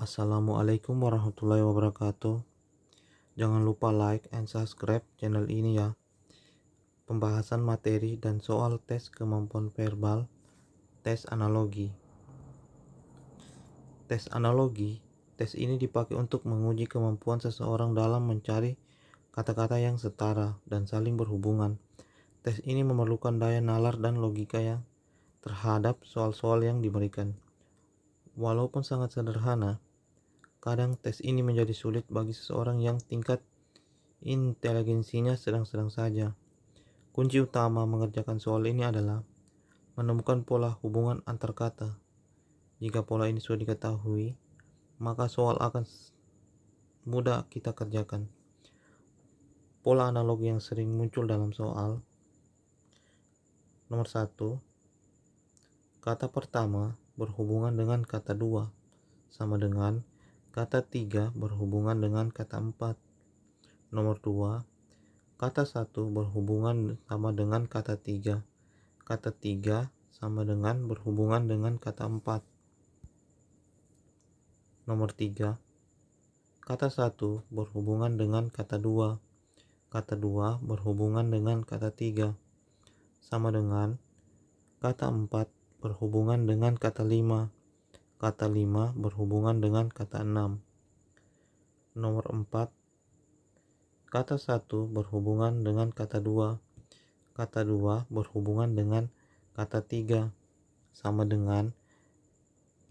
Assalamualaikum warahmatullahi wabarakatuh. Jangan lupa like and subscribe channel ini ya. Pembahasan materi dan soal tes kemampuan verbal, tes analogi. Tes analogi, tes ini dipakai untuk menguji kemampuan seseorang dalam mencari kata-kata yang setara dan saling berhubungan. Tes ini memerlukan daya nalar dan logika yang terhadap soal-soal yang diberikan. Walaupun sangat sederhana, kadang tes ini menjadi sulit bagi seseorang yang tingkat inteligensinya sedang-sedang saja. Kunci utama mengerjakan soal ini adalah menemukan pola hubungan antar kata. Jika pola ini sudah diketahui, maka soal akan mudah kita kerjakan. Pola analogi yang sering muncul dalam soal. Nomor 1, kata pertama berhubungan dengan kata 2 sama dengan kata 3 berhubungan dengan kata 4. Nomor 2, kata 1 berhubungan sama dengan kata 3. Kata 3 sama dengan berhubungan dengan kata 4. Nomor 3, kata 1 berhubungan dengan kata 2. Kata 2 berhubungan dengan kata 3. Sama dengan kata 4 berhubungan dengan kata 5. Kata 5 berhubungan dengan kata 6. Nomor 4, kata 1 berhubungan dengan kata 2. Kata 2 berhubungan dengan kata 3. Sama dengan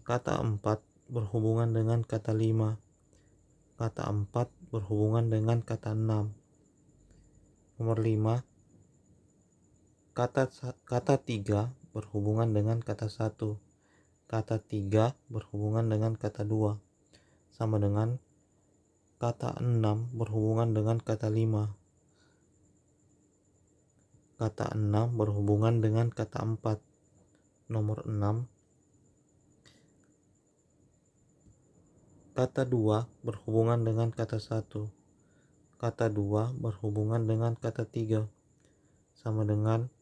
kata 4 berhubungan dengan kata 5. Kata 4 berhubungan dengan kata 6. Nomor 5, kata 3 berhubungan dengan kata 1. Kata 3 berhubungan dengan kata 2. Sama dengan kata 6 berhubungan dengan kata 5. Kata 6 berhubungan dengan kata 4. Nomor 6, kata 2 berhubungan dengan kata 1. Kata 2 berhubungan dengan kata 3. Sama dengan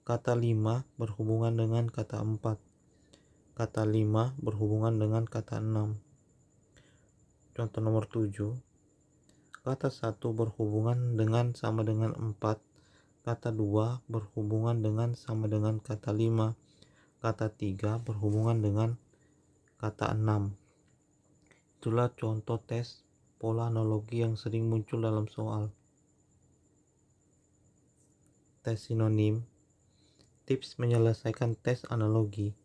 kata 5 berhubungan dengan kata 4. Kata 5 berhubungan dengan kata 6. Contoh nomor 7, kata 1 berhubungan dengan sama dengan 4. Kata 2 berhubungan dengan sama dengan kata 5. Kata 3 berhubungan dengan kata 6. Itulah contoh tes pola analogi yang sering muncul dalam soal. Tes sinonim. Tips menyelesaikan tes analogi.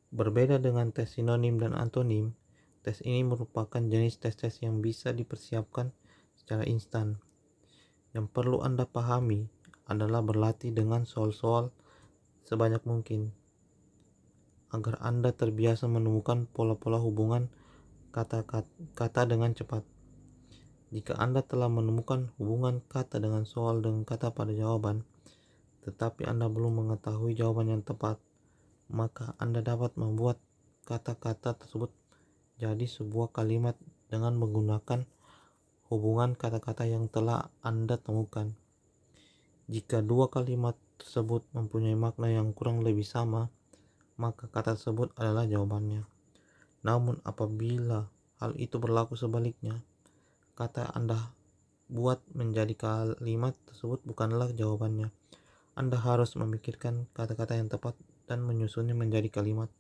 Berbeda dengan tes sinonim dan antonim, tes ini merupakan jenis tes-tes yang bisa dipersiapkan secara instan. Yang perlu Anda pahami adalah berlatih dengan soal-soal sebanyak mungkin, agar Anda terbiasa menemukan pola-pola hubungan kata dengan cepat. Jika Anda telah menemukan hubungan kata dengan soal dengan kata pada jawaban, tetapi Anda belum mengetahui jawaban yang tepat, maka Anda dapat membuat kata-kata tersebut jadi sebuah kalimat dengan menggunakan hubungan kata-kata yang telah Anda temukan. Jika dua kalimat tersebut mempunyai makna yang kurang lebih sama, maka kata tersebut adalah jawabannya. Namun apabila hal itu berlaku sebaliknya, kata Anda buat menjadi kalimat tersebut bukanlah jawabannya. Anda harus memikirkan kata-kata yang tepat dan menyusunnya menjadi kalimat.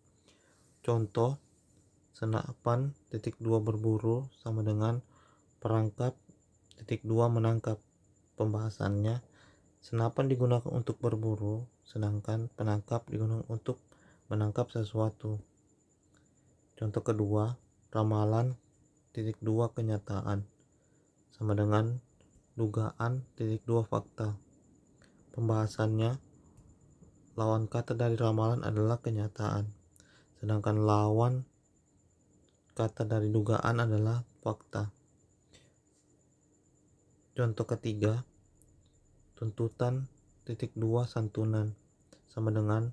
Contoh, senapan (2) berburu sama dengan perangkap (2) menangkap. Pembahasannya, senapan digunakan untuk berburu, sedangkan penangkap digunakan untuk menangkap sesuatu. Contoh kedua, ramalan (2) kenyataan sama dengan dugaan (2) fakta. Pembahasannya, lawan kata dari ramalan adalah kenyataan, sedangkan lawan kata dari dugaan adalah fakta. Contoh ketiga, tuntutan (2) santunan sama dengan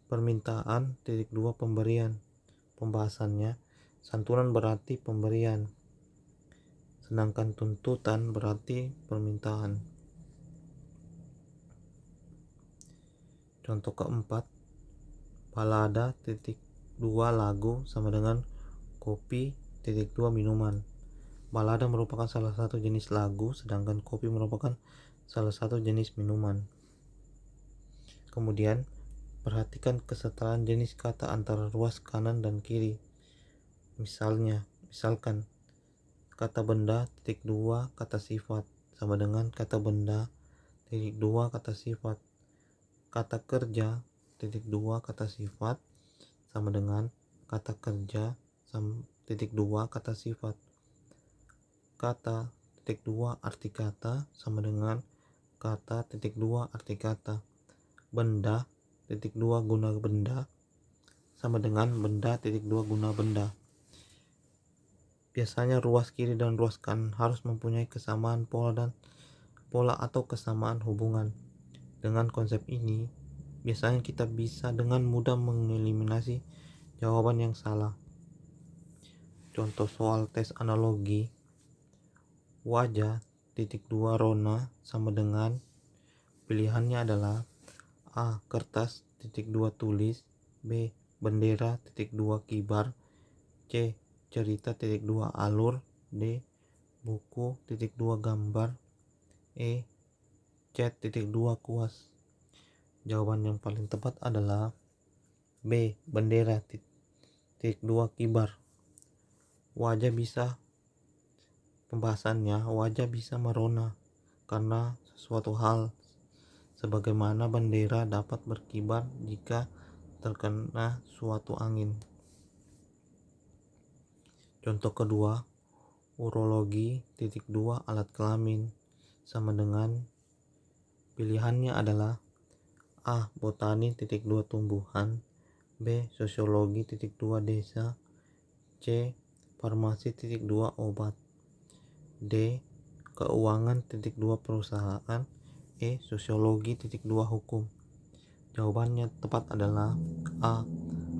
permintaan (2) pemberian. Pembahasannya, santunan berarti pemberian, sedangkan tuntutan berarti permintaan. Contoh keempat, balada (2) lagu sama dengan Kopi, titik 2 minuman. Balada merupakan salah satu jenis lagu, sedangkan kopi merupakan salah satu jenis minuman. Kemudian, perhatikan kesetaraan jenis kata antara ruas kanan dan kiri. Misalkan, kata benda, titik 2, kata sifat, sama dengan kata benda, titik 2, kata sifat. Kata kerja, titik 2, kata sifat, sama dengan kata kerja, titik 2, kata sifat. Kata, titik 2, arti kata, sama dengan kata, titik 2, arti kata. Benda, titik 2, guna benda, sama dengan benda, titik 2, guna benda. Biasanya ruas kiri dan ruas kanan harus mempunyai kesamaan pola atau kesamaan hubungan. Dengan konsep ini, biasanya kita bisa dengan mudah mengeliminasi jawaban yang salah. Contoh soal tes analogi, wajah, titik 2, rona, sama dengan pilihannya adalah A. Kertas, titik 2, tulis, B. Bendera, titik 2, kibar, C. Cerita, titik 2, alur, D. Buku, titik 2, gambar, E. Cat, titik 2, kuas. Jawaban yang paling tepat adalah B. Bendera, titik 2, kibar. Pembahasannya, wajah bisa merona karena sesuatu hal sebagaimana bendera dapat berkibar jika terkena suatu angin. Contoh kedua, urologi, titik 2, alat kelamin, sama dengan pilihannya adalah A. Botani, titik 2, tumbuhan, B. Sosiologi, titik 2, desa, C. Farmasi, titik 2, obat, D. Keuangan, titik 2, perusahaan, E. Sosiologi, titik 2, hukum. Jawabannya tepat adalah A.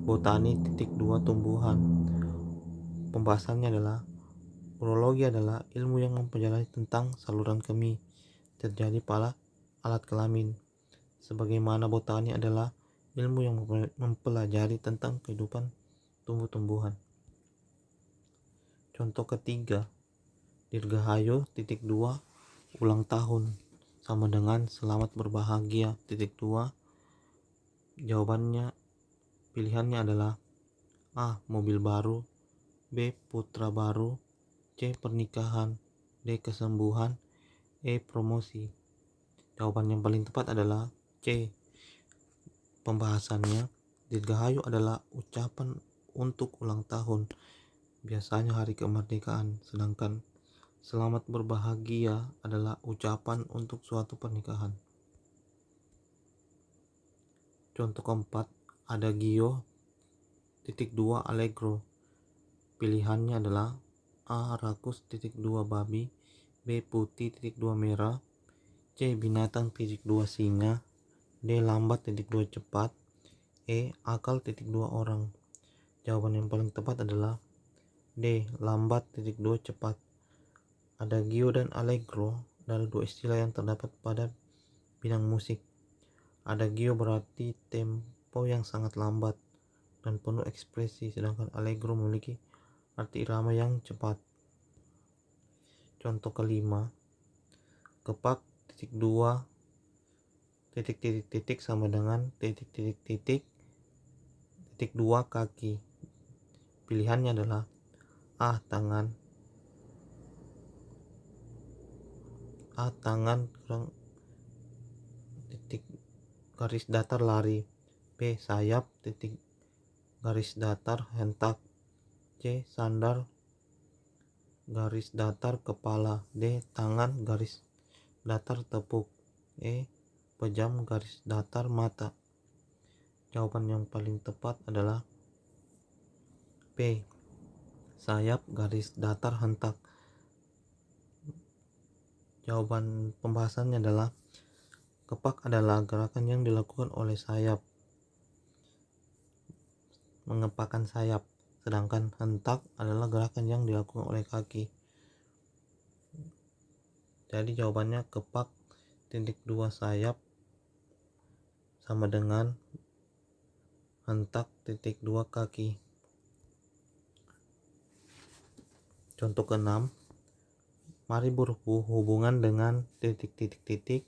Botani, titik 2, tumbuhan. Pembahasannya adalah urologi adalah ilmu yang mempelajari tentang saluran kemih terjadi pada alat kelamin, sebagaimana botani adalah ilmu yang mempelajari tentang kehidupan tumbuh-tumbuhan. Contoh ketiga, Dirgahayu, titik 2, ulang tahun, sama dengan selamat berbahagia, titik 2. Jawabannya, pilihannya adalah A. Mobil baru, B. Putra baru, C. Pernikahan, D. Kesembuhan, E. Promosi. Jawaban yang paling tepat adalah C. Pembahasannya, Dirgahayu adalah ucapan untuk ulang tahun, biasanya hari kemerdekaan, sedangkan selamat berbahagia adalah ucapan untuk suatu pernikahan. Contoh keempat, adagio, titik 2, allegro. Pilihannya adalah A. Rakus, titik 2, babi, B. Putih, titik 2, merah, C. Binatang, titik 2, singa, D. Lambat, titik 2, cepat, E. Akal, titik 2, orang. Jawaban yang paling tepat adalah D. Lambat, titik 2, cepat. Adagio dan allegro adalah dua istilah yang terdapat pada bidang musik. Adagio berarti tempo yang sangat lambat dan penuh ekspresi, sedangkan allegro memiliki arti irama yang cepat. Contoh kelima, kepak, titik 2, titik sama dengan titik 2, kaki. Pilihannya adalah A. Tangan titik garis datar lari, B. Sayap, titik garis datar hentak, C. Sandal garis datar kepala, D. Tangan garis datar tepuk, E. Pejam garis datar mata. Jawaban yang paling tepat adalah B. Sayap garis datar hentak. Jawaban pembahasannya adalah kepak adalah gerakan yang dilakukan oleh sayap, mengepakkan sayap, sedangkan hentak adalah gerakan yang dilakukan oleh kaki. Jadi jawabannya kepak, titik 2, sayap, sama dengan hentak, titik 2, kaki. Contoh ke-6, mari berhubungan dengan titik-titik-titik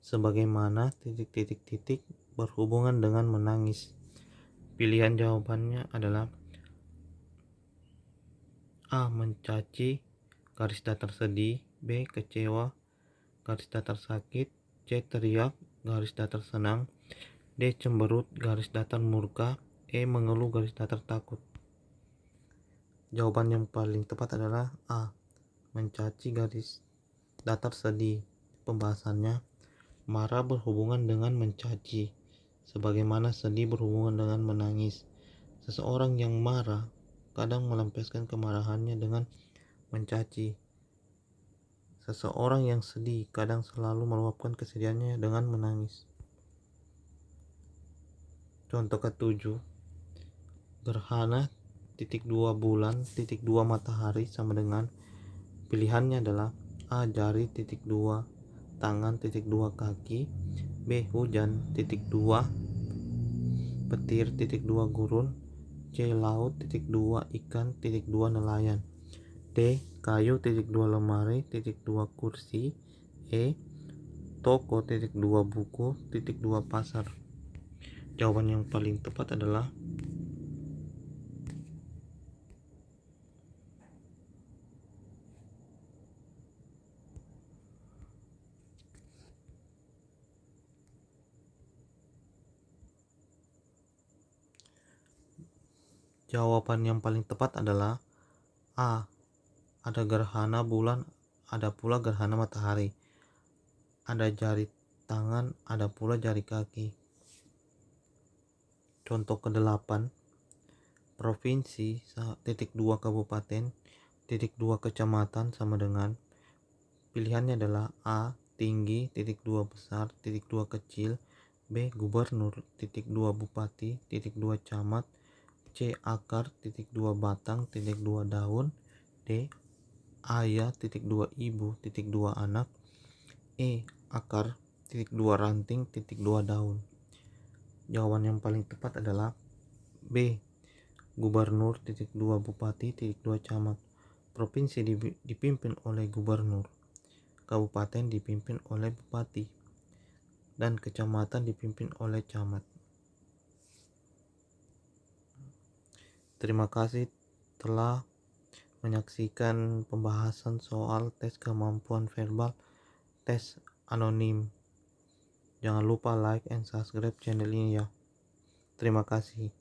sebagaimana titik-titik-titik berhubungan dengan menangis. Pilihan jawabannya adalah A. Mencaci garis datar sedih, B. Kecewa garis datar sakit, C. Teriak garis datar senang, D. Cemberut garis datar murka, E. Mengeluh garis datar takut. Jawaban yang paling tepat adalah A. Mencaci garis datar sedih. Pembahasannya, marah berhubungan dengan mencaci, sebagaimana sedih berhubungan dengan menangis. Seseorang yang marah kadang melampiaskan kemarahannya dengan mencaci. Seseorang yang sedih kadang selalu meluapkan kesedihannya dengan menangis. Contoh ke-7, gerhana titik 2 bulan titik 2 matahari sama dengan, pilihannya adalah A. Jari titik 2 tangan titik 2 kaki, B. Hujan titik 2 petir titik 2 gurun, C. Laut titik 2 ikan titik 2 nelayan, D. Kayu titik 2 lemari titik 2 kursi, E. Toko titik 2 buku titik 2 pasar. Jawaban yang paling tepat adalah jawaban yang paling tepat adalah A. Ada gerhana bulan, ada pula gerhana matahari. Ada jari tangan, ada pula jari kaki. Contoh ke-8, provinsi titik 2 kabupaten titik 2 kecamatan sama dengan, pilihannya adalah A. Tinggi titik 2 besar titik 2 kecil, B. Gubernur titik 2 bupati titik 2 camat, C. Akar titik 2 batang titik 2 daun, D. Ayah titik 2 ibu titik 2 anak, E. Akar titik 2 ranting titik 2 daun. Jawaban yang paling tepat adalah B. Gubernur titik 2 bupati titik 2 camat. Provinsi dipimpin oleh gubernur, kabupaten dipimpin oleh bupati, dan kecamatan dipimpin oleh camat. Terima kasih telah menyaksikan pembahasan soal tes kemampuan verbal, tes anonim. Jangan lupa like and subscribe channel ini ya. Terima kasih.